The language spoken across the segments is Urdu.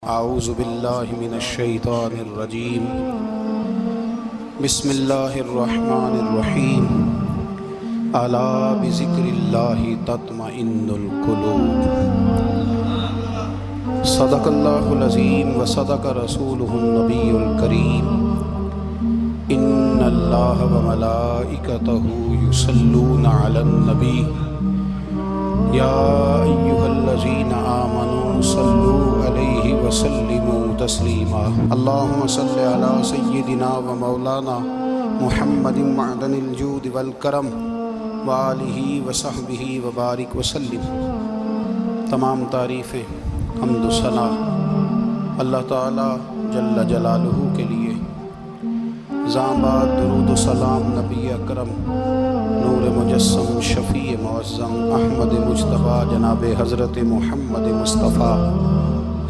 اعوذ باللہ من الشیطان الرجیم بسم اللہ الرحمن الرحیم الا بذکر اللہ تطمئن القلوب صدق اللہ العظیم وصدق رسولہ النبی الکریم ان اللہ وملائکتہ یصلون علی النبی یا ایہا الذین آمنوا صلوا علیہ وسلموا تسلیما اللہم صل علی سیدنا و مولانا محمد معدن الجود والکرم وآلہ وصحبہ وبارک وسلم۔ تمام تعریفیں حمد و ثنا اللہ تعالی جل جلالہ کے لیے، زامباد درود و سلام نبی اکرم نور مجسم شفیع معظم احمد مجتبیٰ جناب حضرت محمد مصطفیٰ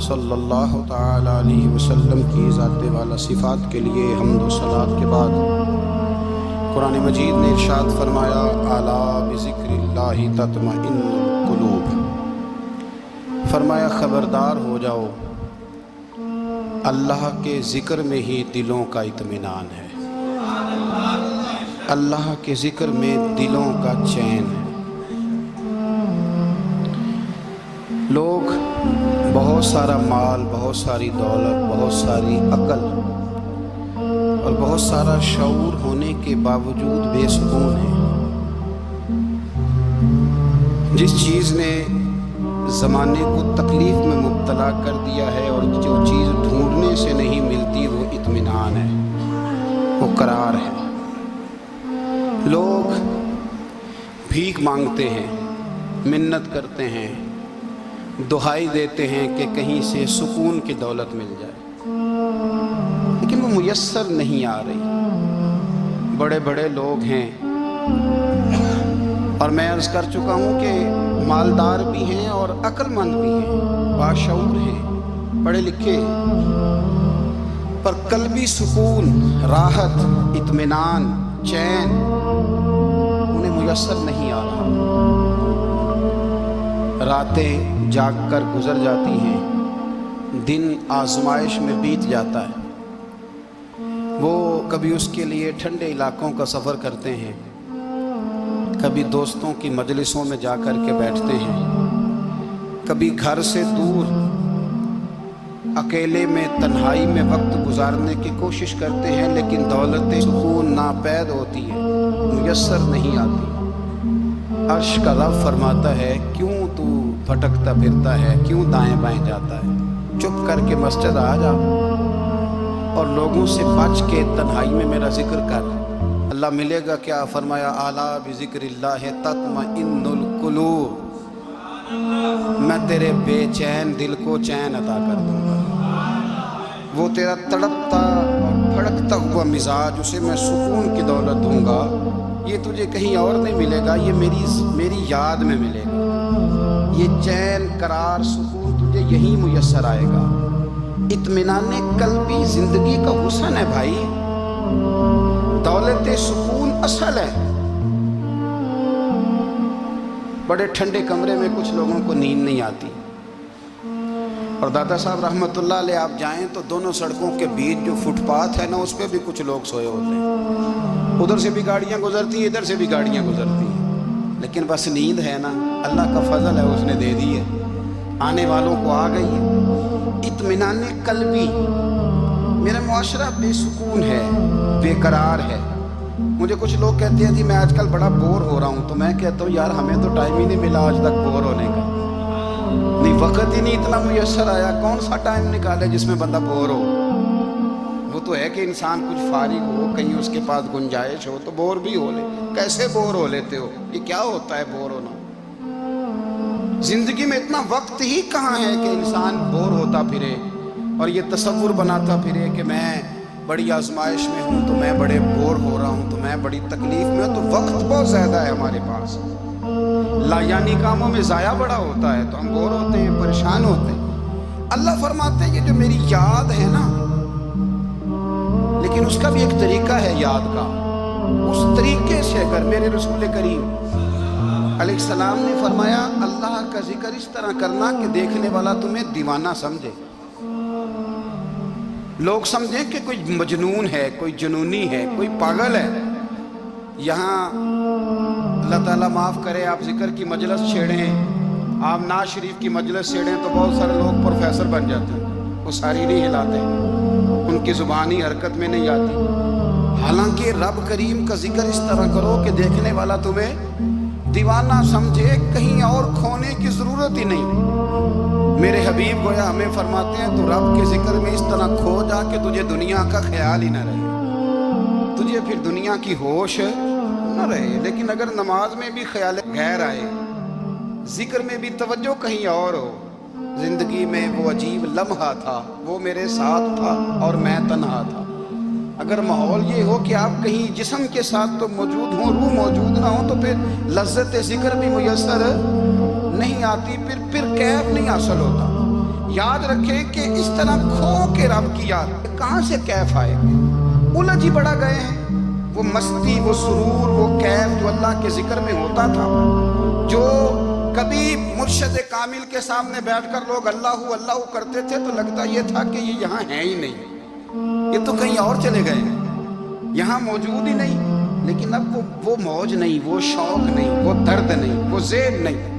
صلی اللہ تعالی علیہ وسلم کی ذات والا صفات کے لیے حمد و صلات کے بعد قرآن مجید نے ارشاد فرمایا الا بذکر اللہ تطمئن القلوب، فرمایا خبردار ہو جاؤ، اللہ کے ذکر میں ہی دلوں کا اطمینان ہے، اللہ کے ذکر میں دلوں کا چین ہے۔ لوگ بہت سارا مال، بہت ساری دولت، بہت ساری عقل اور بہت سارا شعور ہونے کے باوجود بے سکون ہیں۔ جس چیز نے زمانے کو تکلیف میں مبتلا کر دیا ہے اور جو چیز ڈھونڈنے سے نہیں ملتی وہ اطمینان ہے، وہ قرار ہے۔ لوگ بھیک مانگتے ہیں، منت کرتے ہیں، دہائی دیتے ہیں کہ کہیں سے سکون کی دولت مل جائے، لیکن وہ میسر نہیں آ رہی۔ بڑے بڑے لوگ ہیں اور میں عرض کر چکا ہوں کہ مالدار بھی ہیں اور عقل مند بھی ہیں، باشعور ہیں، پڑھے لکھے، پر قلبی سکون، راحت، اطمینان، چین انہیں میسر نہیں آ رہا۔ راتیں جاگ کر گزر جاتی ہیں، دن آزمائش میں بیت جاتا ہے۔ وہ کبھی اس کے لیے ٹھنڈے علاقوں کا سفر کرتے ہیں، کبھی دوستوں کی مجلسوں میں جا کر کے بیٹھتے ہیں، کبھی گھر سے دور اکیلے میں تنہائی میں وقت گزارنے کی کوشش کرتے ہیں، لیکن دولت سکون ناپید ہوتی ہے، میسر نہیں آتی۔ عرش کا رب فرماتا ہے کیوں تو بھٹکتا پھرتا ہے، کیوں دائیں بائیں جاتا ہے، چپ کر کے مسجد آ جا اور لوگوں سے بچ کے تنہائی میں میرا ذکر کر۔ اللہ ملے گا کیا؟ فرمایا اعلیٰ بذکر اللہ تطمئن القلوب، میں تیرے بے چین دل کو چین عطا کر دوں گا۔ وہ تیرا تڑپتا اور بھڑکتا ہوا مزاج، اسے میں سکون کی دولت دوں گا۔ یہ تجھے کہیں اور نہیں ملے گا، یہ میری یاد میں ملے گا۔ یہ چین، قرار، سکون تجھے یہیں میسر آئے گا۔ اطمینان قلبی زندگی کا حسن ہے بھائی، دولت سکون اصل ہے۔ بڑے ٹھنڈے کمرے میں کچھ لوگوں کو نیند نہیں آتی، اور دادا صاحب رحمۃ اللہ علیہ آپ جائیں تو دونوں سڑکوں کے بیچ جو فٹ پاتھ ہے نا، اس پہ بھی کچھ لوگ سوئے ہوتے ہیں۔ ادھر سے بھی گاڑیاں گزرتی ہیں، ادھر سے بھی گاڑیاں گزرتی ہیں، لیکن بس نیند ہے نا، اللہ کا فضل ہے، اس نے دے دی ہے، آنے والوں کو آ گئی ہے۔ اطمینان قلبی، میرا معاشرہ بے سکون ہے، بے قرار ہے۔ مجھے کچھ لوگ کہتے ہیں جی میں آج کل بڑا بور ہو رہا ہوں، تو میں کہتا ہوں یار ہمیں تو ٹائم ہی نہیں ملا آج تک بور ہونے کا، نہیں وقت ہی نہیں اتنا میسر آیا۔ کون سا ٹائم نکالے جس میں بندہ بور ہو؟ وہ تو ہے کہ انسان کچھ فارغ ہو، کہیں اس کے پاس گنجائش ہو تو بور بھی ہو لے۔ کیسے بور ہو لیتے ہو؟ یہ کیا ہوتا ہے بور ہونا؟ زندگی میں اتنا وقت ہی کہاں ہے کہ انسان بور ہوتا پھرے اور یہ تصور بناتا پھرے کہ میں بڑی آزمائش میں ہوں، تو میں بڑے بور ہو رہا ہوں، تو میں بڑی تکلیف میں ہوں۔ تو وقت بہت زیادہ ہے ہمارے پاس، لا یعنی کاموں میں ضائع بڑا ہوتا ہے، تو ہم بور ہوتے ہیں، پریشان ہوتے ہیں۔ اللہ فرماتے ہیں یہ جو میری یاد ہے نا، لیکن اس کا بھی ایک طریقہ ہے یاد کا، اس طریقے سے اگر میرے رسول کریم علیہ السلام نے فرمایا اللہ کا ذکر اس طرح کرنا کہ دیکھنے والا تمہیں دیوانہ سمجھے۔ لوگ سمجھیں کہ کوئی مجنون ہے، کوئی جنونی ہے، کوئی پاگل ہے۔ یہاں اللہ تعالیٰ معاف کرے، آپ ذکر کی مجلس چھیڑیں، آپ نعت شریف کی مجلس چھیڑیں تو بہت سارے لوگ پروفیسر بن جاتے ہیں، وہ ساری نہیں ہلاتے، ان کی زبانی حرکت میں نہیں آتی۔ حالانکہ رب کریم کا ذکر اس طرح کرو کہ دیکھنے والا تمہیں دیوانہ سمجھے، کہیں اور کھونے کی ضرورت ہی نہیں۔ میرے حبیب گویا ہمیں فرماتے ہیں تو رب کے ذکر میں اس طرح کھو جا کہ تجھے دنیا کا خیال ہی نہ رہے، تجھے پھر دنیا کی ہوش نہ رہے۔ لیکن اگر نماز میں بھی خیال غیر آئے، ذکر میں بھی توجہ کہیں اور ہو، زندگی میں وہ عجیب لمحہ تھا، وہ میرے ساتھ تھا اور میں تنہا تھا، اگر ماحول یہ ہو کہ آپ کہیں جسم کے ساتھ تو موجود ہوں، روح موجود نہ ہو، تو پھر لذت ذکر بھی میسر نہیں آتی، پھر کیف نہیں حاصل ہوتا۔ یاد رکھیں کہ اس طرح کھو کے رب کی یاد کہاں سے کیف آئے؟ الجھ ہی بڑا گئے ہیں۔ وہ مستی، وہ سرور، وہ کیف جو اللہ کے ذکر میں ہوتا تھا، جو کبھی مرشد کامل کے سامنے بیٹھ کر لوگ اللہ اللہ کرتے تھے تو لگتا یہ تھا کہ یہ یہاں ہے ہی نہیں، یہ تو کہیں اور چلے گئے ہیں، یہاں موجود ہی نہیں۔ لیکن اب وہ موج نہیں، وہ شوق نہیں، وہ درد نہیں، وہ زیب نہیں۔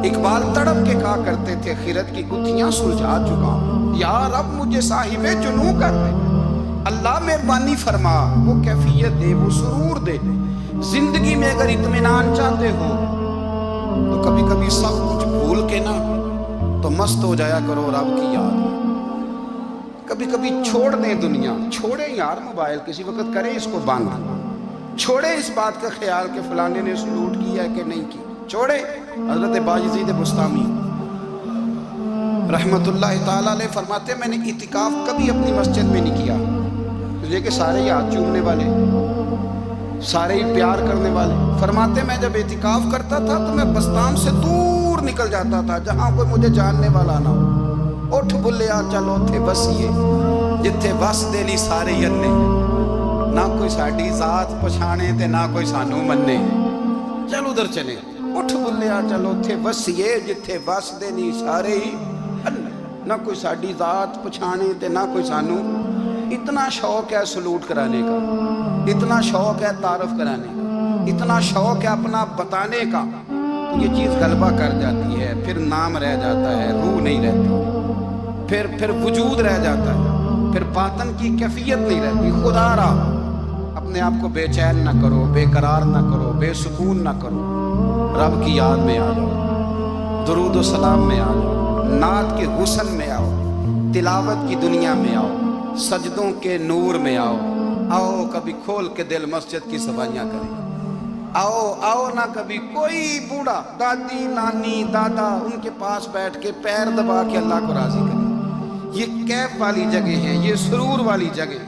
اقبال تڑپ کے کہا کرتے تھے خیرت کی گتھیاں سلجھا چکا ہوں، یا رب مجھے صاحب جنوں کر دے، اللہ مہربانی فرما، وہ کیفیت دے، وہ سرور دے۔ زندگی میں اگر اطمینان چاہتے ہو تو کبھی کبھی سب کچھ بھول کے نا تو مست ہو جایا کرو رب کی یاد میں۔ کبھی کبھی چھوڑ دیں دنیا، چھوڑیں یار موبائل، کسی وقت کریں اس کو بند، چھوڑیں اس بات کا خیال کہ فلانے نے سلوٹ کیا ہے کہ نہیں کی، چھوڑیں۔ حضرت باجزید بستامی رحمت اللہ تعالیٰ علیہ فرماتے ہیں میں نے اعتکاف کبھی اپنی مسجد میں نہیں کیا، اس لیے کہ سارے ہی ہاتھ چومنے والے، سارے ہی پیار کرنے والے۔ فرماتے میں جب اعتکاف کرتا تھا تو میں بستان سے دور نکل جاتا تھا جہاں کوئی مجھے جاننے والا نہ ہو۔ اٹھ بھلیا چلو تھے بسیے جتھے بس دے سارے ینے، نہ کوئی ساڈی ذات پچھانے تے نہ کوئی سانو مننے، چل ادھر چلے۔ اٹھ بھلیا چلو تھے بسیے جتھے بس دے سارے ہی ینے، نہ کوئی ساڈی ذات پچھانے تے نہ کوئی سانو۔ اتنا شوق ہے سلوٹ کرانے کا، اتنا شوق ہے تعارف کرانے کا، اتنا شوق ہے اپنا بتانے کا، تو یہ چیز غلبہ کر جاتی ہے، پھر نام رہ جاتا ہے، روح نہیں رہتی، پھر وجود رہ جاتا ہے، پھر باطن کی کیفیت نہیں رہتی۔ خدا را اپنے آپ کو بے چین نہ کرو، بے قرار نہ کرو، بے سکون نہ کرو، رب کی یاد میں آ جاؤ، درود و سلام میں آ جاؤ، نعت کے حسن میں آؤ، تلاوت کی دنیا میں آؤ، سجدوں کے نور میں آؤ۔ آؤ کبھی کھول کے دل مسجد کی صفائیاں کریں، آؤ نہ کبھی کوئی بوڑھا، دادی نانی دادا، ان کے پاس بیٹھ کے پیر دبا کے اللہ کو راضی کریں۔ یہ کیف والی جگہ ہے، یہ سرور والی جگہ۔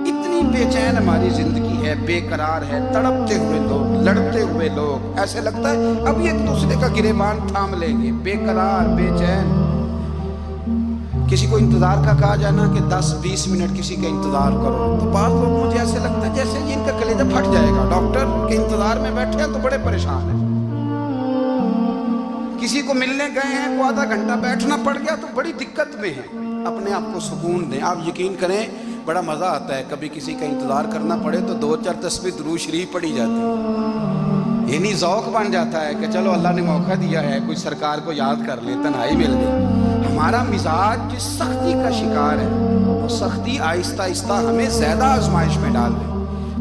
اتنی بے چین ہماری زندگی ہے، بے قرار ہے، تڑپتے ہوئے لوگ، لڑتے ہوئے لوگ، ایسے لگتا ہے اب ایک دوسرے کا گریبان تھام لیں گے، بے قرار، بے چین۔ کسی کو انتظار کا کہا جائے نا کہ 10-20 منٹ کسی کا انتظار کرو تو بعض لوگ مجھے ایسے لگتا ہے جیسے ان کا کلیجہ پھٹ جائے گا، ڈاکٹر کے انتظار میں بیٹھے ہیں تو بڑے پریشان ہیں۔ کسی کو ملنے گئے ہیں کو آدھا گھنٹہ بیٹھنا پڑ گیا تو بڑی دقت میں ہے۔ اپنے آپ کو سکون دیں۔ آپ یقین کریں بڑا مزہ آتا ہے، کبھی کسی کا انتظار کرنا پڑے تو 2-4 تسبیح درود شریف پڑھی جاتی ہے، یعنی ذوق بن جاتا ہے کہ چلو اللہ نے موقع دیا ہے، کوئی سرکار کو یاد کر لے، تنہائی مل گئی۔ ہمارا مزاج جس سختی کا شکار ہے، وہ سختی آہستہ آہستہ ہمیں زیادہ آزمائش میں ڈال دے۔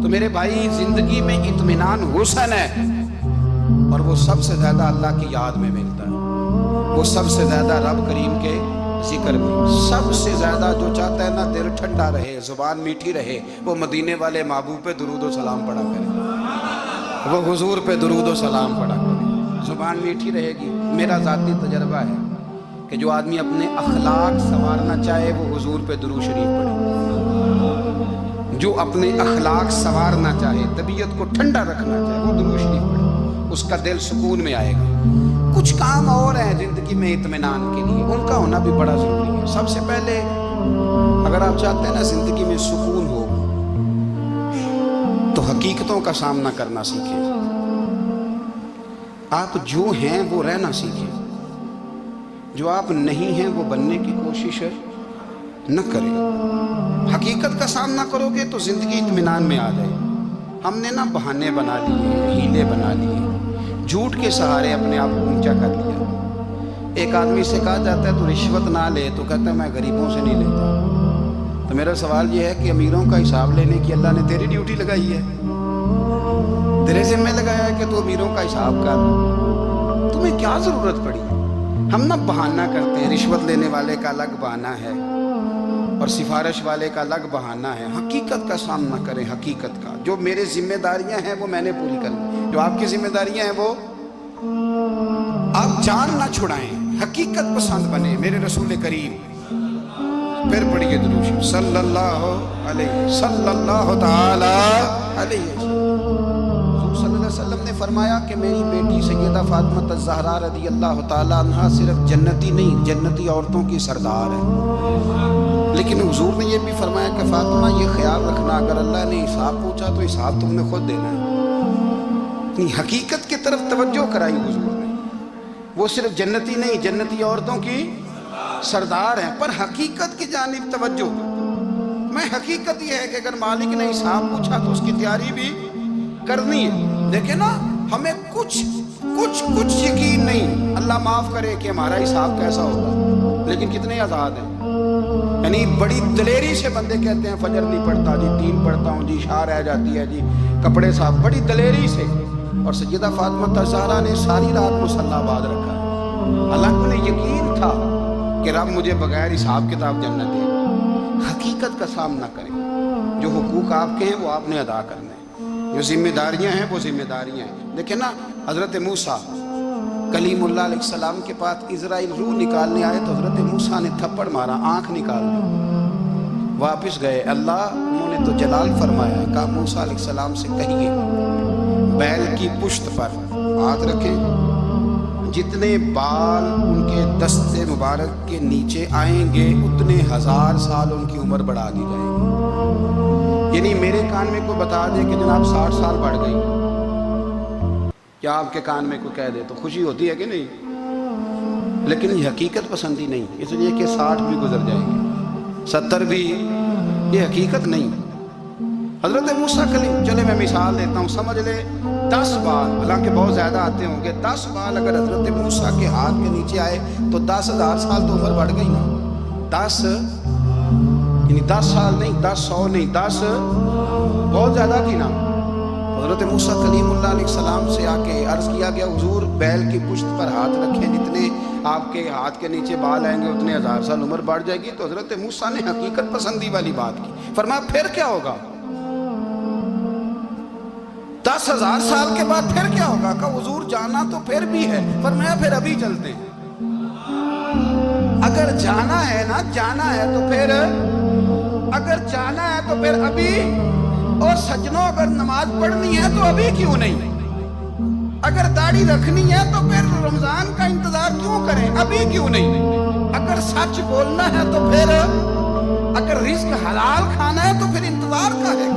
تو میرے بھائی زندگی میں اطمینان حسن ہے، اور وہ سب سے زیادہ اللہ کی یاد میں ملتا ہے، وہ سب سے زیادہ رب کریم کے ذکر میں۔ سب سے زیادہ جو چاہتا ہے نا دل ٹھنڈا رہے، زبان میٹھی رہے، وہ مدینے والے محبوب پہ درود و سلام پڑھا کرے، وہ حضور پہ درود و سلام پڑھا کرے، زبان میٹھی رہے گی۔ میرا ذاتی تجربہ ہے کہ جو آدمی اپنے اخلاق سنوارنا چاہے وہ حضور پہ درود شریف پڑھے، جو اپنے اخلاق سنوارنا چاہے، طبیعت کو ٹھنڈا رکھنا چاہے، وہ درود شریف پڑھے، اس کا دل سکون میں آئے گا۔ کچھ کام اور ہیں زندگی میں اطمینان کے لیے، ان کا ہونا بھی بڑا ضروری ہے۔ سب سے پہلے اگر آپ چاہتے ہیں نا زندگی میں سکون ہو تو حقیقتوں کا سامنا کرنا سیکھیں۔ آپ جو ہیں وہ رہنا سیکھیں، جو آپ نہیں ہیں وہ بننے کی کوشش نہ کریں۔ حقیقت کا سامنا کرو گے تو زندگی اطمینان میں آ جائے۔ ہم نے نا بہانے بنا لیے، ہیلے بنا لیے، جھوٹ کے سہارے اپنے آپ کو اونچا کر لیا۔ ایک آدمی سے کہا جاتا ہے تو رشوت نہ لے، تو کہتا ہے میں غریبوں سے نہیں لیتا۔ تو میرا سوال یہ ہے کہ امیروں کا حساب لینے کی اللہ نے تیری ڈیوٹی لگائی ہے، تیرے ذمہ لگایا ہے کہ تو امیروں کا حساب کر، تمہیں کیا ضرورت پڑی؟ ہم نہ بہانہ کرتے ہیں، رشوت لینے والے کا الگ بہانہ ہے اور سفارش والے کا الگ بہانہ ہے۔ حقیقت کا سامنا کریں، حقیقت کا۔ جو میرے ذمہ داریاں ہیں وہ میں نے پوری کرنی، جو آپ کی ذمہ داریاں ہیں وہ آپ جان نہ چھڑائیں، حقیقت پسند بنے۔ میرے رسول کریم، پھر پڑھیے درود شریف صلی اللہ تعالی علیہ حضور صلی اللہ علیہ وسلم نے فرمایا کہ میری بیٹی سیدہ فاطمہ الزہرا رضی اللہ تعالی عنہا صرف جنتی نہیں، جنتی عورتوں کی سردار ہے۔ لیکن حضور نے یہ بھی فرمایا کہ فاطمہ یہ خیال رکھنا، اگر اللہ نے حساب پوچھا تو حساب تم نے خود دینا ہے۔ حقیقت کی طرف توجہ کرائی حضور نے، وہ صرف جنتی نہیں، جنتی عورتوں کی سردار ہیں، پر حقیقت کی جانب توجہ۔ میں حقیقت یہ ہے کہ اگر مالک نے حساب پوچھا تو اس کی تیاری بھی کرنی ہے۔ دیکھیں نا، ہمیں کچھ یقین نہیں، اللہ معاف کرے کہ ہمارا حساب کیسا ہوگا، لیکن کتنے آزاد ہیں۔ یعنی بڑی دلیری سے بندے کہتے ہیں فجر نہیں پڑھتا جی، 3 پڑھتا ہوں جی، عشاء رہ جاتی ہے جی، کپڑے صاف، بڑی دلیری سے۔ اور سیدہ فاطمہ الزہرا نے ساری رات مصلی آباد رکھا ہے، حالانکہ انہیں یقین تھا کہ رب مجھے بغیر حساب کتاب جنت دے گا۔ حقیقت کا سامنا کریں، جو حقوق آپ کے ہیں وہ آپ نے ادا کرنے ہیں، جو ذمہ داریاں ہیں وہ ذمہ داریاں ہیں۔ دیکھیں نا، حضرت موسیٰ کلیم اللہ علیہ السلام کے پاس اسرائیل روح نکالنے آئے تو حضرت موسیٰ نے تھپڑ مارا، آنکھ نکال دی، واپس گئے۔ اللہ انہوں نے تو جلال فرمایا، کہا موسیٰ علیہ السلام سے کہیے بیل کی پشت پر ہاتھ رکھیں، جتنے بال ان کے دست مبارک کے نیچے آئیں گے اتنے 1000 سال ان کی عمر بڑھا دی جائے گی۔ یعنی میرے کان میں کوئی بتا دے کہ جناب 60 سال بڑھ گئی، کیا آپ کے کان میں کوئی کہہ دے تو خوشی ہوتی ہے کہ نہیں؟ لیکن یہ حقیقت پسندی نہیں، اس لیے کہ 60 بھی گزر جائیں گے، 70 بھی، یہ حقیقت نہیں۔ حضرت موسیٰ کلیم، چلے میں مثال دیتا ہوں، سمجھ لے 10 بال، حالانکہ بہت زیادہ آتے ہوں گے، 10 بال اگر حضرت موسیٰ کے ہاتھ کے نیچے آئے تو 10,000 سال تو عمر بڑھ گئی نا۔ 10 یعنی 10 سال نہیں، 10 100 نہیں، 10 بہت زیادہ تھی نا۔ حضرت موسیٰ کلیم اللہ علیہ السلام سے آ کے عرض کیا گیا، حضور بیل کی پشت پر ہاتھ رکھیں، جتنے آپ کے ہاتھ کے نیچے بال آئیں گے اتنے 1000 سال عمر بڑھ جائے گی۔ تو حضرت موسیٰ نے حقیقت پسندی والی بات کی، فرمایا پھر کیا ہوگا؟ 10,000 سال کے بعد پھر کیا ہوگا؟ کہا حضور جانا تو پھر بھی ہے، فرمایا پھر ابھی چلتے ہیں۔ اگر جانا ہے نا، جانا ہے تو پھر، اگر جانا ہے تو پھر ابھی۔ اور سجنوں، اگر نماز پڑھنی ہے تو ابھی کیوں نہیں؟ اگر داڑھی رکھنی ہے تو پھر رمضان کا انتظار کیوں کریں، ابھی کیوں نہیں؟ اگر سچ بولنا ہے تو پھر، اگر رزق حلال کھانا ہے تو پھر انتظار کا ہے۔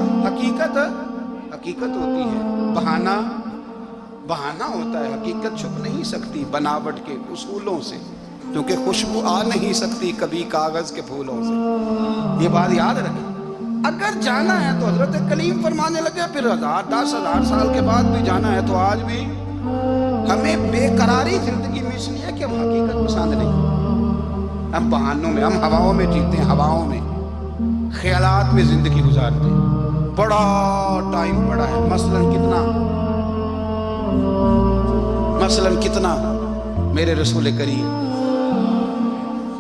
حقیقت ہوتی ہے، بہانہ ہوتا ہے، حقیقت چھپ نہیں سکتی بناوٹ کے اصولوں سے، کیونکہ خوشبو آ نہیں سکتی کبھی کاغذ کے پھولوں سے۔ یہ بات یاد رکھیں، اگر جانا ہے تو حضرت کلیم فرمانے لگے پھر 10,000 سال کے بعد بھی جانا ہے تو آج بھی۔ ہمیں بے قراری زندگی میں اس لیے کہ ہم حقیقت پسند نہیں، ہم بہانوں میں، ہم ہواؤں میں جیتے ہیں، ہواؤں میں، خیالات میں زندگی گزارتے ہیں۔ بڑا ٹائم پڑا ہے، مثلاً کتنا میرے رسول کریم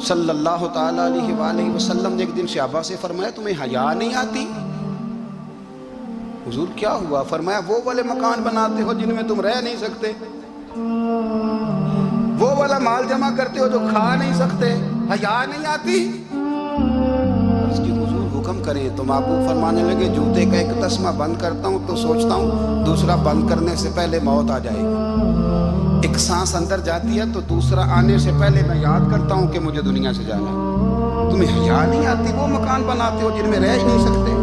صلی اللہ تعالیٰ علیہ وآلہ وسلم نے ایک دن صحابہ سے فرمایا تمہیں حیا نہیں آتی؟ حضور کیا ہوا؟ فرمایا وہ والے مکان بناتے ہو جن میں تم رہ نہیں سکتے، وہ والا مال جمع کرتے ہو جو کھا نہیں سکتے، حیا نہیں آتی؟ اس کی حضور حکم کریں تو محبوب فرمانے لگے جوتے کا ایک تسمہ بند کرتا ہوں تو سوچتا ہوں دوسرا بند کرنے سے پہلے موت آ جائے گی، ایک سانس اندر جاتی ہے تو دوسرا آنے سے پہلے میں یاد کرتا ہوں کہ مجھے دنیا سے جانا ہے۔ تمہیں حیا نہیں آتی؟ وہ مکان بناتے ہو جن میں رہ ہی نہیں سکتے،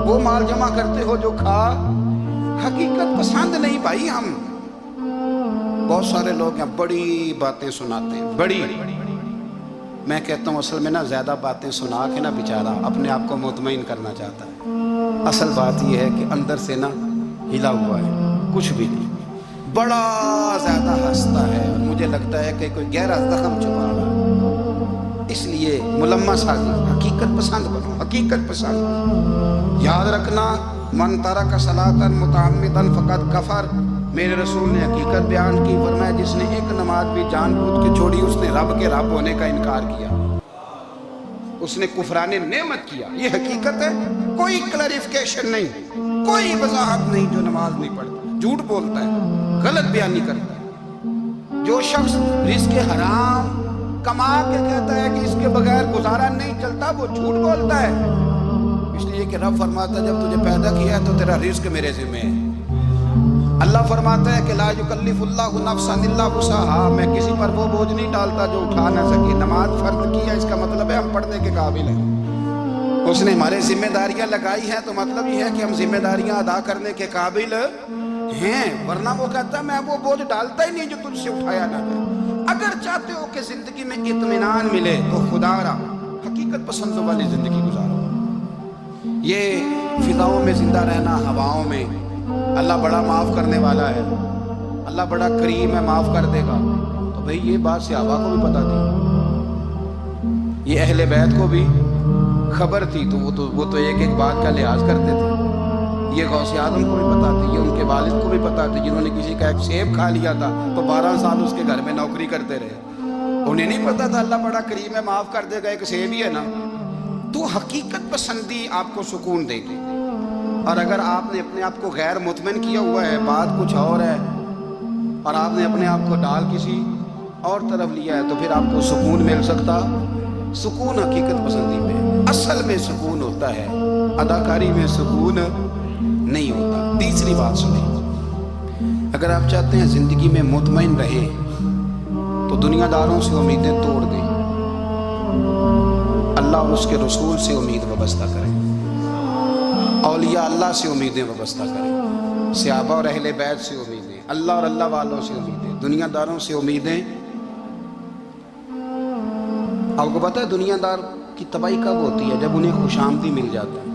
وہ مال جمع کرتے ہو جو کھا۔ حقیقت پسند نہیں بھائی ہم۔ بہت سارے لوگ ہیں بڑی باتیں سناتے ہیں، بڑی میں کہتا ہوں اصل میں نا زیادہ باتیں سنا کے نا بیچارہ اپنے آپ کو مطمئن کرنا چاہتا ہے، اصل بات یہ ہے کہ اندر سے نا ہلا ہوا ہے، کچھ بھی نہیں، بڑا زیادہ ہنستا ہے اور مجھے لگتا ہے کہ کوئی گہرا زخم چھپا رہا ہے۔ اس لیے ملمہ سازی، حقیقت پسند بنو، حقیقت پسند۔ یاد رکھنا من ترک صلاۃ متعمدا فقد کفر، میرے رسول نے حقیقت بیان کی، فرمایا جس نے ایک نماز بھی جان بوجھ کے چھوڑی اس نے رب کے رب ہونے کا انکار کیا، اس نے کفران نعمت کیا۔ یہ حقیقت ہے، کوئی کلیریفیکیشن نہیں، کوئی وضاحت نہیں۔ جو نماز نہیں پڑھتا، جھوٹ بولتا ہے، غلط بیانی کرتا ہے، جو شخص رزق حرام کما کے کہتا ہے کہ اس کے بغیر گزارا نہیں چلتا، وہ جھوٹ بولتا ہے۔ اس لیے کہ رب فرماتا ہے جب تجھے پیدا کیا ہے تو تیرا رزق میرے ذمہ ہے۔ اللہ فرماتا ہے کہ لا یکلف اللہ نفسا الا وسعہا، میں کسی پر وہ بوجھ نہیں ڈالتا جو اٹھا نہ سکے۔ نماز فرض کی ہے، اس کا مطلب ہے ہم پڑھنے کے قابل ہیں، اس نے ہمارے ذمہ داریاں لگائی ہیں، تو مطلب یہ ہے کہ ہم ذمہ داریاں ادا کرنے کے قابل ہیں، ورنہ وہ کہتا ہے میں وہ بوجھ ڈالتا ہی نہیں جو تجھ سے اٹھایا نہ جائے۔ اگر چاہتے ہو کہ زندگی میں اطمینان ملے تو خدا را حقیقت پسندوں والی زندگی گزارو۔ یہ فضاؤں میں زندہ رہنا، ہواؤں میں، اللہ بڑا معاف کرنے والا ہے، اللہ بڑا کریم ہے، معاف کر دے گا، تو بھئی یہ بات صحابہ کو بھی پتا تھی، یہ اہل بیت کو بھی خبر تھی، تو وہ تو ایک ایک بات کا لحاظ کرتے تھے۔ یہ غوث اعظم کو بھی پتا تھی، یہ ان کے والد کو بھی پتا تھی، جنہوں نے کسی کا ایک سیب کھا لیا تھا تو 12 سال اس کے گھر میں نوکری کرتے رہے، انہیں نہیں پتا تھا اللہ بڑا کریم ہے، معاف کر دے گا، ایک سیب ہی ہے نا۔ تو حقیقت پسندی آپ کو سکون دے گی، اور اگر آپ نے اپنے آپ کو غیر مطمئن کیا ہوا ہے، بات کچھ اور ہے، اور آپ نے اپنے آپ کو ڈال کسی اور طرف لیا ہے، تو پھر آپ کو سکون مل سکتا؟ سکون حقیقت پسندی میں، اصل میں سکون ہوتا ہے، اداکاری میں سکون نہیں ہوتا۔ تیسری بات سنیں، اگر آپ چاہتے ہیں زندگی میں مطمئن رہیں تو دنیا داروں سے امیدیں توڑ دیں، اللہ اور اس کے رسول سے امید وابستہ کریں، اولیاء اللہ سے امیدیں وابستہ کریں، صحابہ اور اہل بیت سے امیدیں، اللہ اور اللہ والوں سے امیدیں، دنیا داروں سے امیدیں۔ آپ کو پتہ ہے دنیا دار کی تباہی کب ہوتی ہے؟ جب انہیں خوش آمدی مل جاتا ہے۔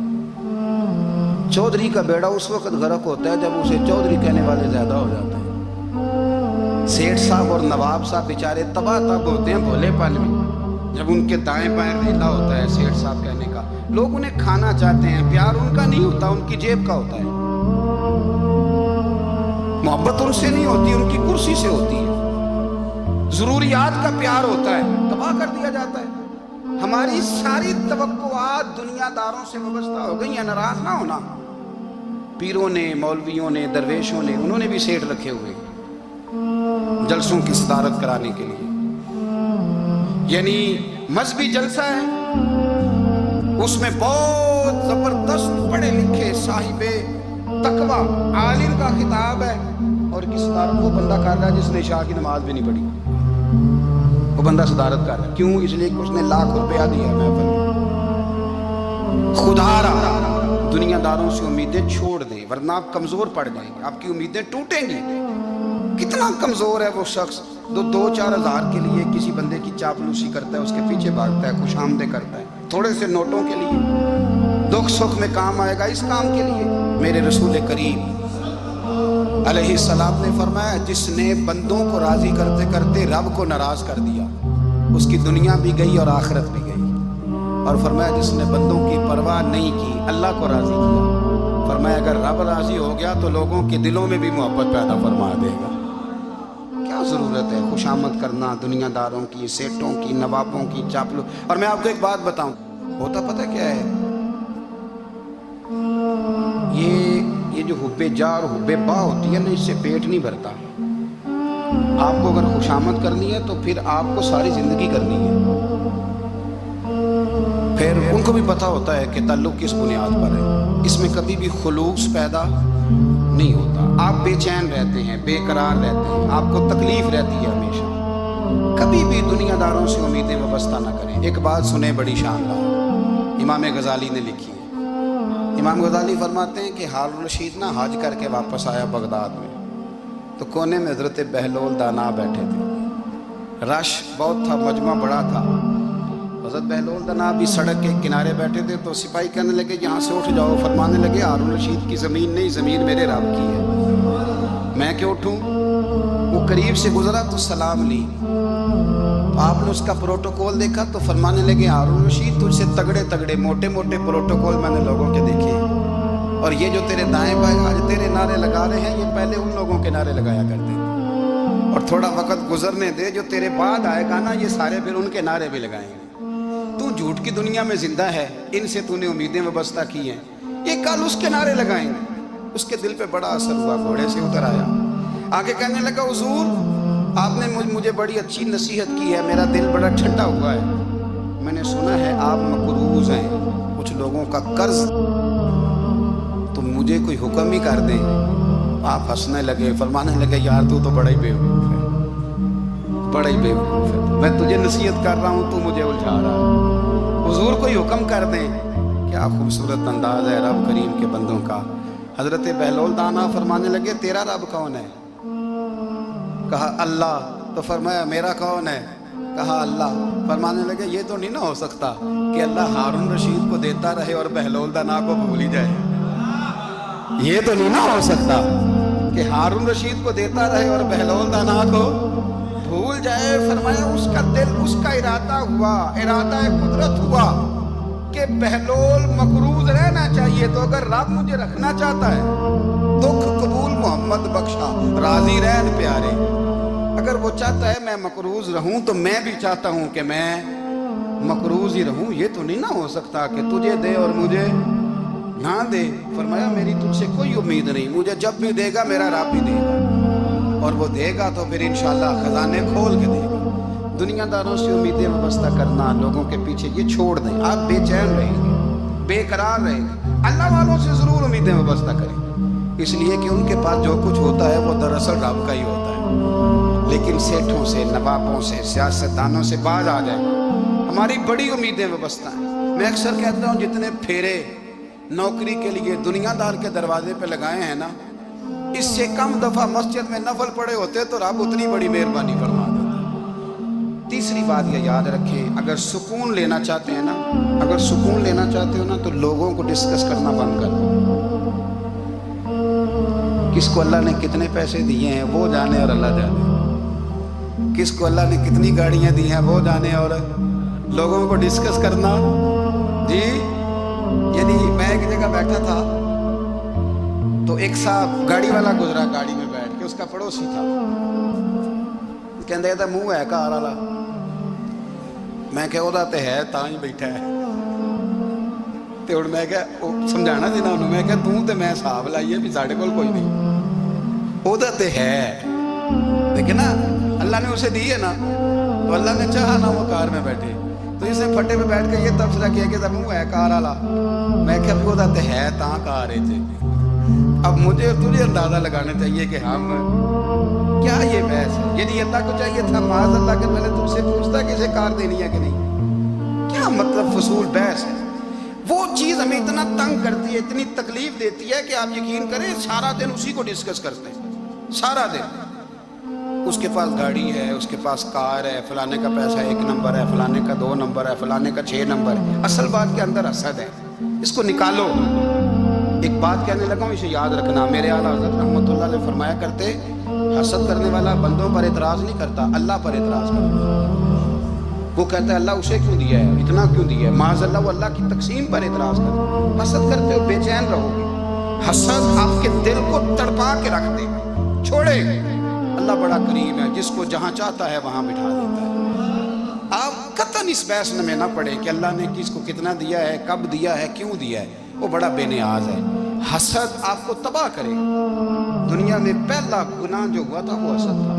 چودھری کا بیڑا اس وقت غرق ہوتا ہے جب اسے چودھری کہنے والے زیادہ ہو جاتے ہیں۔ سیٹھ صاحب اور نواب صاحب بیچارے تباہ تب ہوتے ہیں بھولے پن میں، جب ان کے دائیں بائیں ریلا ہوتا ہے سیٹھ صاحب کہنے کا، لوگ انہیں کھانا چاہتے ہیں، پیار ان کا نہیں ہوتا، ان کی جیب کا ہوتا ہے، محبت ان سے نہیں ہوتی، ان کی کرسی سے ہوتی ہے، ضروریات کا پیار ہوتا ہے، تباہ کر دیا جاتا ہے۔ ہماری ساری توقعات دنیا داروں سے وابستہ ہو گئی ہیں، ناراض نہ ہونا۔ پیروں نے، مولویوں نے، درویشوں نے، انہوں نے بھی سیٹ رکھے ہوئے جلسوں کی صدارت کرانے کے لیے، یعنی مذہبی جلسہ ہے، اس میں بہت زبردست پڑھے لکھے صاحب تقویٰ عالم کا خطاب ہے، اور کس صدارت وہ بندہ کر رہا ہے جس نے عشاء کی نماز بھی نہیں پڑھی، وہ بندہ صدارت کر رہا ہے، کیوں؟ اس لیے کہ اس نے لاکھ روپیہ دیا محفل میں۔ خدا را دنیا داروں سے امیدیں چھوڑ دیں، ورنہ آپ کمزور پڑ جائیں گے، آپ کی امیدیں ٹوٹیں گی۔ کتنا کمزور ہے وہ شخص جو 2-4 ہزار کے لیے کسی بندے کی چاپلوسی کرتا ہے، اس کے پیچھے بھاگتا ہے، خوش آمدیں کرتا ہے، تھوڑے سے نوٹوں کے لیے، دکھ سکھ میں کام آئے گا اس کام کے لیے۔ میرے رسول کریم علیہ السلام نے فرمایا جس نے بندوں کو راضی کرتے کرتے رب کو ناراض کر دیا، اس کی دنیا بھی گئی اور آخرت بھی گئی، اور فرمایا جس نے بندوں کی پرواہ نہیں کی اللہ کو راضی کیا، فرمایا اگر رب راضی ہو گیا تو لوگوں کے دلوں میں بھی محبت پیدا فرما دے گا۔ کیا ضرورت ہے خوشامد کرنا دنیا داروں کی، سیٹوں کی، نوابوں کی، چاپلو۔ اور میں آپ کو ایک بات بتاؤں، ہوتا پتہ کیا ہے، یہ جو حب جا اور حب با ہوتی ہے نا، اس سے پیٹ نہیں بھرتا۔ آپ کو اگر خوشامد کرنی ہے تو پھر آپ کو ساری زندگی کرنی ہے۔ پھر ان کو بھی پتہ ہوتا ہے کہ تعلق کس بنیاد پر ہے، اس میں کبھی بھی خلوص پیدا نہیں ہوتا، آپ بے چین رہتے ہیں، بے قرار رہتے ہیں، آپ کو تکلیف رہتی ہے ہمیشہ۔ کبھی بھی دنیا داروں سے امیدیں وابستہ نہ کریں۔ ایک بات سنیں بڑی شاندار، امام غزالی نے لکھی ہے۔ امام غزالی فرماتے ہیں کہ ہارون رشید نا حج کر کے واپس آیا بغداد میں، تو کونے میں حضرت بہلول دانا بیٹھے تھے، رش بہت تھا، مجمع بڑا تھا، حضرت بہلول دنا بھی سڑک کے کنارے بیٹھے تھے تو سپاہی کہنے لگے یہاں سے اٹھ جاؤ. فرمانے لگے ہارون رشید کی زمین نہیں، زمین میرے رب کی ہے، میں کیوں اٹھوں؟ وہ قریب سے گزرا تو سلام لی. تو آپ نے اس کا پروٹوکول دیکھا تو فرمانے لگے ہارون رشید تجھ سے تگڑے تگڑے موٹے موٹے پروٹوکول میں نے لوگوں کے دیکھے، اور یہ جو تیرے دائیں بائیں آج تیرے نعرے لگا رہے ہیں یہ پہلے ان لوگوں کے نعرے لگایا کرتے تھے. اور تھوڑا وقت گزرنے دے، جو تیرے بعد آئے گا نا یہ سارے پھر ان کے نعرے بھی لگائیں گے. تو جھوٹ کی دنیا میں زندہ ہے، ان سے تو نے امیدیں وابستہ کی ہیں، یہ کل اس کے نعرے لگائیں گے. اس کے دل پہ بڑا اثر ہوا، گھوڑے سے اتر آیا، آگے کہنے لگا حضور آپ نے مجھے بڑی اچھی نصیحت کی ہے، میرا دل بڑا ٹھنڈا ہوا ہے. میں نے سنا ہے آپ مقروض ہیں، کچھ لوگوں کا قرض، تو مجھے کوئی حکم ہی کر دیں. آپ ہنسنے لگے، فرمانے لگے یار تو بڑا ہی بیوقوف ہے، بڑا ہی بیوقوف ہے، میں تجھے نصیحت کر رہا ہوں تو مجھے الجھا رہا ہے. حضور کوئی حکم کر دیں. کیا خوبصورت انداز ہے رب کریم کے بندوں کا. حضرت بہلول دانا فرمانے لگے تیرا رب کون ہے؟ کہا اللہ. تو فرمایا میرا کون ہے؟ کہا اللہ. فرمانے لگے یہ تو نہیں نہ ہو سکتا کہ اللہ ہارون رشید کو دیتا رہے اور بہلول دانا کو بھول ہی جائے. یہ تو نہیں نہ ہو سکتا کہ ہارون رشید کو دیتا رہے اور بہلول دانا کو بھول جائے. فرمایا اس کا دل، اس کا ارادہ ہوا، ارادہ قدرت ہوا کہ بہلول مقروض رہنا چاہیے. تو اگر رب مجھے رکھنا چاہتا ہے، دکھ قبول محمد بخشا راضی رہن پیارے، اگر وہ چاہتا ہے میں مقروض رہوں تو میں بھی چاہتا ہوں کہ میں مقروض ہی رہوں. یہ تو نہیں نہ ہو سکتا کہ تجھے دے اور مجھے نہ دے. فرمایا میری تجھ سے کوئی امید نہیں، مجھے جب بھی دے گا میرا رب بھی دے گا، اور وہ دے گا تو پھر انشاءاللہ خزانے کھول کے دے گا. دنیا داروں سے امیدیں وابستہ کرنا، لوگوں کے پیچھے، یہ چھوڑ دیں. آپ بے چین رہیں گے، بے قرار رہیں گے. اللہ والوں سے ضرور امیدیں وابستہ کریں، اس لیے کہ ان کے پاس جو کچھ ہوتا ہے وہ دراصل رب کا ہی ہوتا ہے. لیکن سیٹھوں سے، نوابوں سے، سیاستدانوں سے باز آ جائے. ہماری بڑی امیدیں وابستہ ہیں. میں اکثر کہتا ہوں جتنے پھیرے نوکری کے لیے دنیا دار کے دروازے پہ لگائے ہیں نا، اس سے کم دفعہ مسجد میں نفل پڑے ہوتے تو رب اتنی بڑی مہربانی فرما دیتا. تیسری بات یہ یاد رکھیں، اگر سکون لینا چاہتے ہیں نا، اگر سکون لینا چاہتے ہو نا تو لوگوں کو ڈسکس کرنا بند کر دو. کس کو اللہ نے کتنے پیسے دیے ہیں وہ جانے اور اللہ جانے، کس کو اللہ نے کتنی گاڑیاں دی ہیں وہ جانے، اور لوگوں کو ڈسکس کرنا. جی یعنی میں ایک جگہ بیٹھا تھا تو ایک صاحب گاڑی والا گزرا، گاڑی میں بیٹھ کے، اس کا پڑوسی تھا، کہندے تھا منہ ہے کار والا. میں کہ وہ تے ہے تاں ہی بیٹھا ہے. تے ہن میں کہ سمجھانا سی نا انہوں، میں کہ توں تے میں حساب لائیے بھی ساڈے کول کوئی نہیں، وہ تے ہے لیکن نا اللہ نے اسے دی ہے نا، تو اللہ نے چاہا نا وہ کار میں بیٹھے، تو اس نے پھٹے پہ بیٹھ کے یہ تبصرہ کیا کہ منہ ہے کار والا. میں کہ اب وہ تے ہے تاں کار ہے. اب مجھے اور تجھے اندازہ لگانا چاہیے کہ ہم کیا یہ بحث ہے. یعنی اللہ کو چاہیے تھا معاذ اللہ کہ میں نے تم سے پوچھتا کہ اسے کار دینی ہے کہ نہیں. کیا مطلب فضول بحث ہے. وہ چیز ہمیں اتنا تنگ کرتی ہے، اتنی تکلیف دیتی ہے کہ آپ یقین کریں سارا دن اسی کو ڈسکس کرتے ہیں. سارا دن اس کے پاس گاڑی ہے، اس کے پاس کار ہے، فلانے کا پیسہ 1 نمبر ہے، فلانے کا 2 نمبر ہے، فلانے کا 6 نمبر ہے. اصل بات کے اندر حسد ہے، اس کو نکالو. ایک بات کہنے لگا ہوں، اسے یاد رکھنا. میرے اعلیٰ حضرت رحمۃ اللہ علیہ فرمایا کرتے، حسد کرنے والا بندوں پر اعتراض نہیں کرتا، اللہ پر اعتراض کرتا. وہ کہتا ہے اللہ اسے کیوں دیا ہے، اتنا کیوں دیا ہے، معاذ اللہ وہ اللہ کی تقسیم پر اعتراض کرتا. حسد کرتے ہو بے چین رہو گے. حسد آپ کے دل کو تڑپا کے رکھ دے گا، چھوڑے. اللہ بڑا کریم ہے، جس کو جہاں چاہتا ہے وہاں بٹھا دیتا ہے. آپ قطعاً اس بحث میں نہ پڑے کہ اللہ نے کس کو کتنا دیا ہے، کب دیا ہے، کیوں دیا ہے. وہ بڑا بے نیاز ہے. حسد آپ کو تباہ کرے. دنیا میں پہلا گناہ جو ہوا تھا وہ حسد تھا.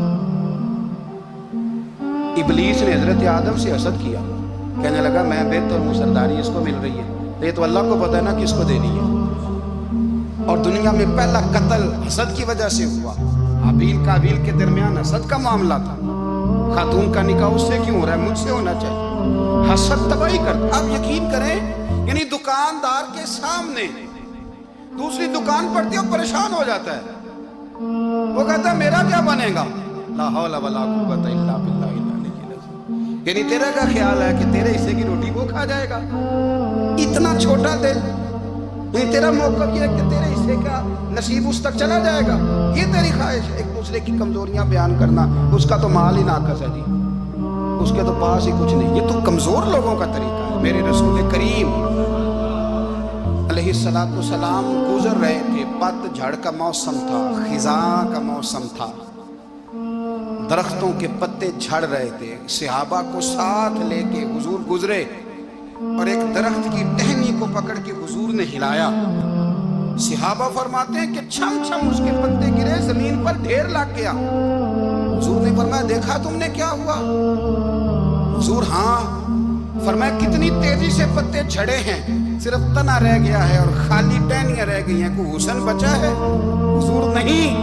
ابلیس نے حضرت آدم سے حسد کیا، کہنے لگا میں بہتر ہوں، سرداری اس کو مل رہی ہے، یہ تو اللہ کو پتہ ہے نا کس کو دینی ہے. اور دنیا میں پہلا قتل حسد کی وجہ سے ہوا. حابیل قابیل کے درمیان حسد کا معاملہ تھا. خاتون کا نکاح اس سے کیوں ہو رہا ہے، مجھ سے ہونا چاہیے. حسد تباہی کرتا. آپ یقین کریں، یعنی دکاندار کے سامنے دوسری دکان پڑتی ہے، پریشان ہو جاتا ہے. وہ کہتا ہے میرا کیا بنے گا. لا حول ولا قوت الا باللہ. یعنی تیرا کا خیال ہے کہ تیرے حصے کی روٹی وہ کھا جائے گا؟ اتنا چھوٹا دل، یعنی تیرا موقف یہ ہے کہ تیرے حصے کا نصیب اس تک چلا جائے گا، یہ تیری خواہش ہے۔ ایک دوسرے کی کمزوریاں بیان کرنا، اس کا تو مال ہی ناقص ہے جی، اس کے تو پاس ہی کچھ نہیں، یہ تو کمزور لوگوں کا طریقہ ہے۔ میرے رسول کریم علیہ السلام گزر رہے تھے، پت جھڑ کا موسم تھا، خزاں کا موسم تھا، درختوں کے پتے جھڑ رہے تھے، صحابہ کو ساتھ لے کے حضور گزرے اور ایک درخت کی ٹہنی کو پکڑ کے حضور نے ہلایا۔ صحابہ فرماتے ہیں کہ چھم چھم اس کے پتے گرے، زمین پر ڈھیر لگ گیا۔ حضور نے فرمایا دیکھا تم نے کیا ہوا؟ حضور ہاں۔ فرمایا کتنی تیزی سے پتے جھڑے ہیں، صرف تنا رہ گیا ہے اور خالی ٹہنیاں رہ گئی ہیں، کوئی حسن بچا ہے؟ حضور نہیں۔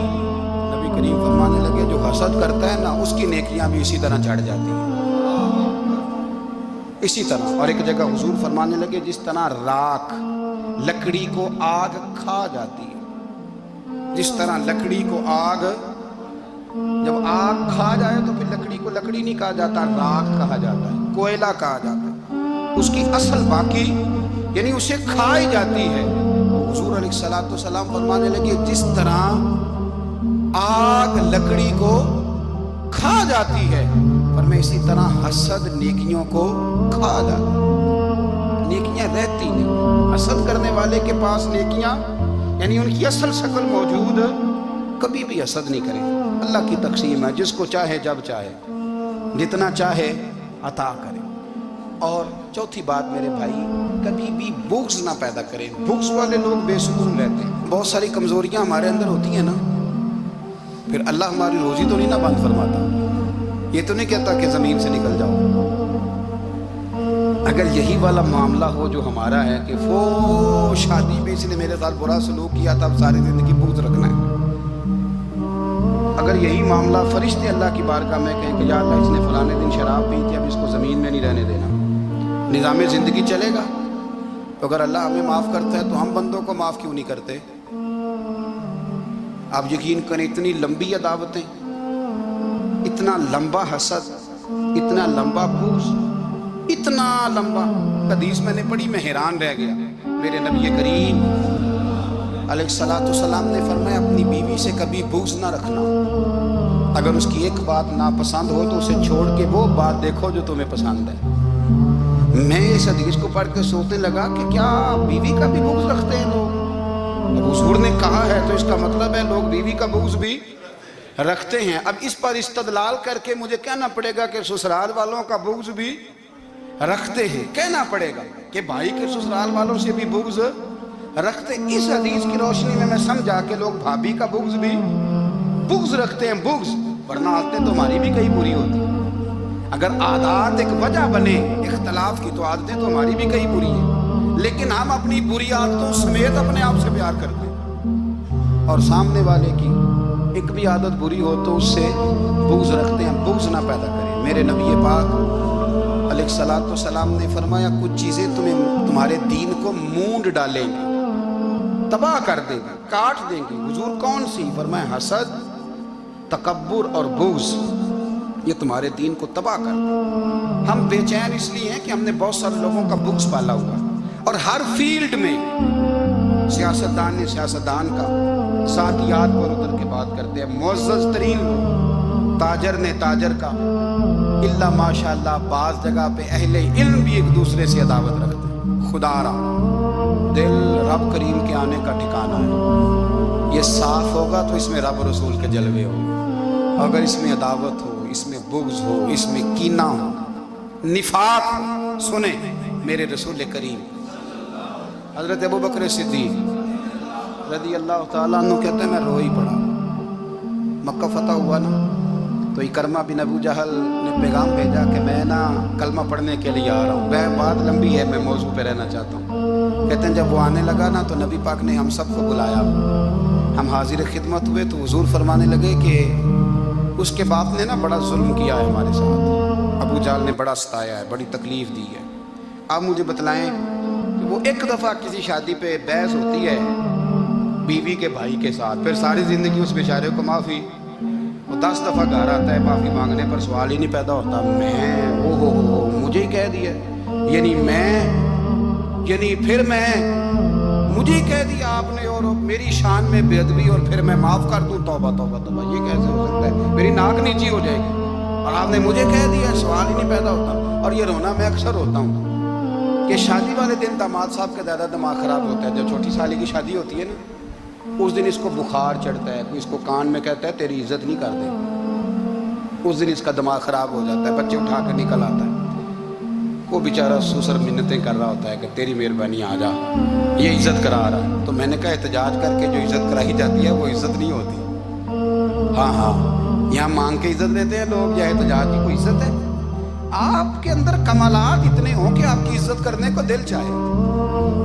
نبی کریم فرمانے لگے جو حسد کرتا ہے نا، اس کی نیکیاں بھی اسی طرح جھڑ جاتی ہیں، اسی طرح۔ اور ایک جگہ حضور فرمانے لگے جس طرح راکھ لکڑی کو آگ کھا جاتی ہے، جس طرح لکڑی کو آگ، جب آگ کھا جائے تو پھر لکڑی کو لکڑی نہیں کہا جاتا، راکھ کہا جاتا ہے، کوئلہ کہا جاتا ہے، اس کی اصل باقی یعنی اسے کھائی جاتی ہے۔ حضور علیہ السلام فرمانے لگے جس طرح آگ لکڑی کو کھا جاتی ہے، فرمایا اسی طرح حسد نیکیوں کو کھا جاتا ہے، نیکیاں رہتی نہیں۔ حسد کرنے والے کے پاس نیکیاں یعنی ان کی اصل شکل موجود، کبھی بھی حسد نہیں کرے۔ اللہ کی تقسیم ہے، جس کو چاہے جب چاہے جتنا چاہے عطا کرے۔ اور چوتھی بات میرے بھائی، کبھی بھی بغض نہ پیدا کریں، بغض والے لوگ بے سکون رہتے ہیں۔ بہت ساری کمزوریاں ہمارے اندر ہوتی ہیں نا، پھر اللہ ہماری روزی تو نہیں نہ بند فرماتا، یہ تو نہیں کہتا کہ زمین سے نکل جاؤ۔ اگر یہی والا معاملہ ہو جو ہمارا ہے کہ وہ شادی میں اس نے میرے ساتھ برا سلوک کیا تھا، اب ساری زندگی بغض رکھنا ہے، اگر یہی معاملہ فرشتے اللہ کی بارگاہ میں کہیں کہ یا اللہ اس نے فلانے دن شراب پی تھی، اب اس کو زمین میں نہیں رہنے دینا، نظام زندگی چلے گا؟ تو اگر اللہ ہمیں معاف کرتا ہے تو ہم بندوں کو معاف کیوں نہیں کرتے؟ آپ یقین کریں اتنی لمبی عداوتیں، اتنا لمبا حسد، اتنا لمبا بغض، اتنا لمبا حدیث میں نے پڑھی، میں حیران رہ گیا۔ میرے نبی کریم علیہ السلام نے فرمایا اپنی بیوی سے کبھی بغض نہ رکھنا، اگر اس کی ایک بات ناپسند ہو تو اسے چھوڑ کے وہ بات دیکھو جو تمہیں پسند ہے۔ میں اس حدیث کو پڑھ کے سوچنے لگا کہ کیا بیوی کا بھی بغض رکھتے ہیں لوگ؟ اب حضور نے کہا ہے تو اس کا مطلب ہے لوگ بیوی کا بغض بھی رکھتے ہیں۔ اب اس پر استدلال کر کے مجھے کہنا پڑے گا کہ سسرال والوں کا بغض بھی رکھتے ہیں، کہنا پڑے گا کہ بھائی کے سسرال والوں سے بھی بغض رکھتے ہیں۔ اس حدیث کی روشنی میں سمجھا کہ لوگ بھابھی کا بغض بھی بغض رکھتے ہیں، بغض، ورنہ عادتیں تو ہماری بھی کئی بری ہوتی ہیں۔ اگر عادات ایک وجہ بنے اختلاف کی تو عادتیں تو ہماری بھی کئی بری ہیں، لیکن ہم اپنی بری عادتوں سمیت اپنے آپ سے پیار کرتے ہیں، اور سامنے والے کی ایک بھی عادت بری ہو تو اس سے بغض رکھتے ہیں۔ بغض نہ پیدا کریں۔ میرے نبی پاک علیہ السلام نے فرمایا کچھ چیزیں تمہارے دین کو مونڈ ڈالیں گی، تباہ کر دیں گی، کاٹ دیں گی۔ حضور کون سی؟ فرمایا حسد، تکبر اور بغض، یہ تمہارے دین کو تباہ کر دیں۔ ہم بے چین اس لیے ہیں کہ ہم نے بہت سارے لوگوں کا بغض پالا ہوا، اور ہر فیلڈ میں سیاستدان نے سیاستدان کا، ذاتیات پر اتر کے بات کرتے ہیں، معزز ترین لوگ، تاجر نے تاجر کا، اللہ ماشاءاللہ بعض جگہ پہ اہل علم بھی ایک دوسرے سے عداوت رکھتے ہیں۔ خدا را دل رب کریم کے آنے کا ٹھکانہ ہے، یہ صاف ہوگا تو اس میں رب رسول کے جلوے ہوں، اگر اس میں عداوت ہو، اس میں بغض ہو، اس میں کینہ ہو، نفاق ہو، سنیں میرے رسول کریم حضرت ابوبکر صدیق رضی اللہ تعالیٰ عنہ کہتے ہیں میں رو ہی پڑا۔ مکہ فتح ہوا نا تو اکرمہ بن ابو جہل نے پیغام بھیجا کہ میں نا کلمہ پڑھنے کے لیے آ رہا ہوں۔ وہ بات لمبی ہے، میں موضوع پہ رہنا چاہتا ہوں۔ کہتے ہیں جب وہ آنے لگا نا تو نبی پاک نے ہم سب کو بلایا، ہم حاضر خدمت ہوئے تو حضور فرمانے لگے کہ اس کے باپ نے نا بڑا ظلم کیا ہے ہمارے ساتھ، ابو جہل نے بڑا ستایا ہے، بڑی تکلیف دی ہے۔ آپ مجھے بتلائیں کہ وہ ایک دفعہ کسی شادی پہ بحث ہوتی ہے بیوی کے بھائی کے ساتھ، پھر ساری زندگی اس بیچارے کو معافی وہ 10 دفعہ گھر آتا ہے معافی مانگنے پر سوال ہی نہیں پیدا ہوتا میں ہو مجھے ہی کہہ دیا، پھر مجھے ہی کہہ دیا آپ نے اور میری شان میں بے ادبی اور پھر میں معاف کر دوں، توبہ توبہ توبہ، یہ کیسے ہو سکتا ہے؟ میری ناک نیچی ہو جائے گی اور آپ نے مجھے کہہ دیا، سوال ہی نہیں پیدا ہوتا۔ اور یہ رونا میں اکثر ہوتا ہوں کہ شادی والے دن داماد صاحب کا زیادہ دماغ خراب ہوتا ہے۔ جب چھوٹی سالی کی شادی ہوتی ہے نا، اس دن اس کو بخار چڑھتا ہے، کوئی اس کو کان میں کہتا ہے تیری عزت نہیں کر دے، اس دن اس کا دماغ خراب ہو جاتا ہے، بچے اٹھا کر نکل آتا ہے، وہ بیچارہ سسر منتیں کر رہا ہوتا ہے کہ تیری مہربانی آ جا، یہ عزت کرا رہا ہے۔ تو میں نے کہا احتجاج کر کے جو عزت کرائی جاتی ہے وہ عزت نہیں ہوتی۔ ہاں یہاں مانگ کے عزت لیتے ہیں لوگ، یا احتجاج کی کوئی عزت ہے؟ آپ کے اندر کمالات اتنے ہوں کہ آپ کی عزت کرنے کو دل چاہے،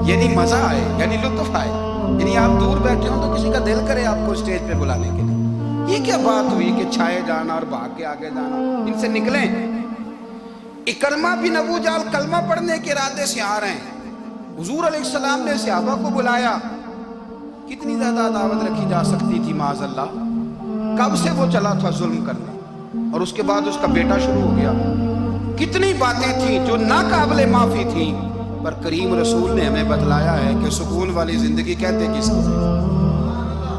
یعنی مزہ آئے، یعنی لطف آئے، یعنی آپ دور بیٹھے ہوں تو کسی کا دل کرے آپ کو اسٹیج پہ بلانے کے لیے۔ یہ کیا بات ہوئی کہ چھائے جانا اور بھاگ کے آگے جانا؟ ان سے نکلیں۔ اکرمہ بن ابو جہل کلمہ پڑھنے کے ارادے سے آ رہے ہیں، حضور علیہ السلام نے صحابہ کو بلایا، کتنی زیادہ دعوت رکھی جا سکتی تھی معاذ اللہ؟ کب سے وہ چلا تھا ظلم کرنا، اور اس کے بعد اس کا بیٹا شروع ہو گیا، کتنی باتیں تھیں جو ناقابل معافی تھیں، پر کریم رسول نے ہمیں بتلایا ہے کہ سکون والی زندگی کہتے کس کو؟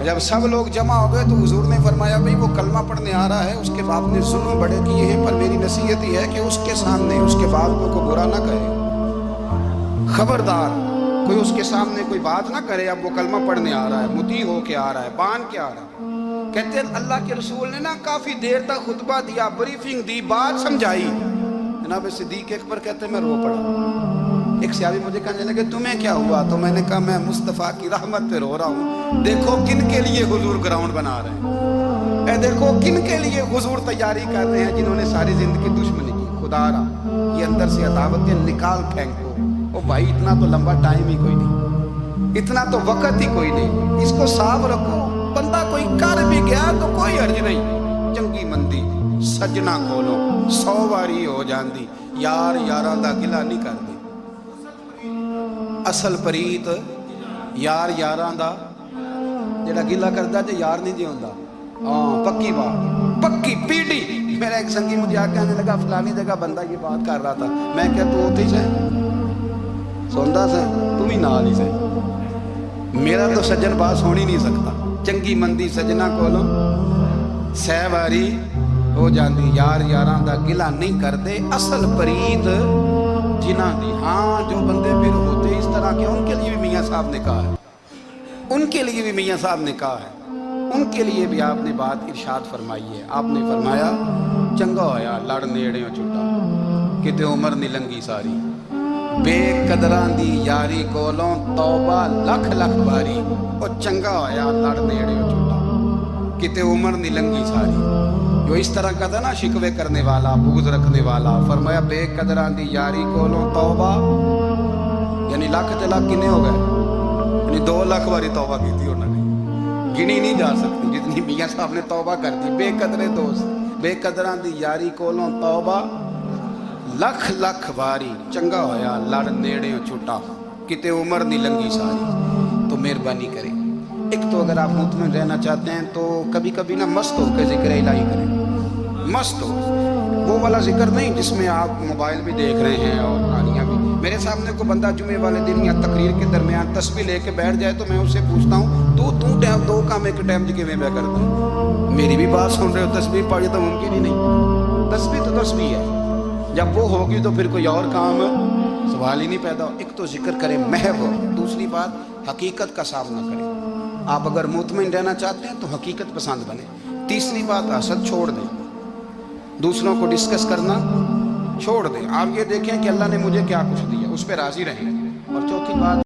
جب سب لوگ جمع ہو گئے تو حضور نے فرمایا بھئی وہ کلمہ پڑھنے آ رہا ہے، اس کے باپ نے ظلم بڑے کیے ہیں، پر میری نصیحت یہ ہے کہ اس کے سامنے اس کے باپ کو برا نہ کہے، خبردار کوئی اس کے سامنے کوئی بات نہ کرے۔ اب وہ کلمہ پڑھنے آ رہا ہے، مطیع ہو کے آ رہا ہے، بان کے آ رہا ہے۔ کہتے ہیں اللہ کے رسول نے نا کافی دیر تک خطبہ دیا، بریفنگ دی، بات سمجھائی۔ جناب صدیق اکبر کہتے ہیں میں رو پڑا۔ ایک صحابی مجھے کہنے لگے تمہیں کیا ہوا؟ تو میں نے کہا میں مصطفیٰ کی رحمت پہ رو رہا ہوں، دیکھو کن کے لیے حضور گراؤنڈ بنا رہے ہیں، اے دیکھو کن کے لیے حضور تیاری کر رہے ہیں، جنہوں نے ساری زندگی دشمنی کی۔ خدا رہا یہ اندر سے عداوتیں نکال پھینکو۔ او بھائی اتنا تو لمبا ٹائم ہی کوئی نہیں، اتنا تو وقت ہی کوئی نہیں، اس کو صاف رکھو۔ بندہ کوئی کر بھی گیا تو کوئی حرج نہیں، چنگی مندی سجنا کھولو 100 واری ہو جاندی، یار یاراں دا گلہ نہیں کر دی۔ اصل پریت یار یاراں دا جڑا گلہ کردا تے یار نہیں جی ہوندا۔ ہاں پکی بات، پکی پیڑی۔ میرا ایک سنگی مجھے آ کے کہنے لگا فلانی جگہ بندہ یہ بات کر رہا تھا، میں کہا تو ہوتے ہی سے سوندا سے تم ہی نال ہی سے، میرا تو سجن باس ہو نہیں سکتا۔ چنگی مندی سجنا کولوں 100 واری ہو جاندی، یار یاراں دا گلہ نہیں کردے، اصل پریت جنہ دی۔ ہاں جو بندے پھر ہوتے اس طرح کے، ان کے لیے بھی میاں صاحب نے کہا ہے، ان کے لیے بھی میاں صاحب نے کہا ہے، ان کے لیے بھی آپ نے بات ارشاد فرمائی ہے۔ آپ نے فرمایا چنگا ہویا لڑ نیڑیوں چھٹا، کتے عمر نہیں لنگی ساری، بے قدراں دی یاری کولوں توبہ لکھ لکھ باری، او چنگا ہویا لڑ نیڑیوں چھٹا، کتے عمر نہیں لنگی ساری۔ جو اس طرح کا تھا نا شکوے کرنے والا، بغض رکھنے والا، فرمایا بے قدراں دی یاری کولوں توبہ، یعنی لاکھ تے لاکھ کنے ہو گئے، یعنی 2 لاکھ باری توبہ کی تھی انہوں نے، گنی نہیں جا سکتی جتنی میاں صاحب نے توبہ کر دی۔ بے قدرے دوست، بے قدراں دی یاری کولوں توبہ لکھ لکھ باری، چنگا ہویا لڑ نیڑیوں چھٹا، کتے عمر نہیں لنگی ساری۔ تو مہربانی کریں، ایک تو اگر آپ مطمئن رہنا چاہتے ہیں تو کبھی کبھی نا مست ہو کے ذکر الہی کریں، مست ہو، وہ والا ذکر نہیں جس میں آپ موبائل بھی دیکھ رہے ہیں اور کہانیاں بھی۔ میرے سامنے کو بندہ جمعے والے دن یا تقریر کے درمیان تسبیح لے کے بیٹھ جائے تو میں اس سے پوچھتا ہوں تو ٹائم 2 کام ایک ٹائم جی میں کرتا ہوں؟ میری بھی بات سن رہے ہو، تسبیح پڑھی تو ممکن ہی نہیں، تسبیح تو تسبیح ہے، جب وہ ہوگی تو پھر کوئی اور کام سوال ہی نہیں پیدا ہو۔ ایک تو ذکر کریں محو ہو، دوسری بات حقیقت کا سامنا کریں۔ آپ اگر مطمئن رہنا چاہتے ہیں تو حقیقت پسند بنیں۔ تیسری بات حسد چھوڑ دیں، دوسروں کو ڈسکس کرنا چھوڑ دیں، آپ یہ دیکھیں کہ اللہ نے مجھے کیا کچھ دیا، اس پہ راضی رہیں۔ اور چوتھی بات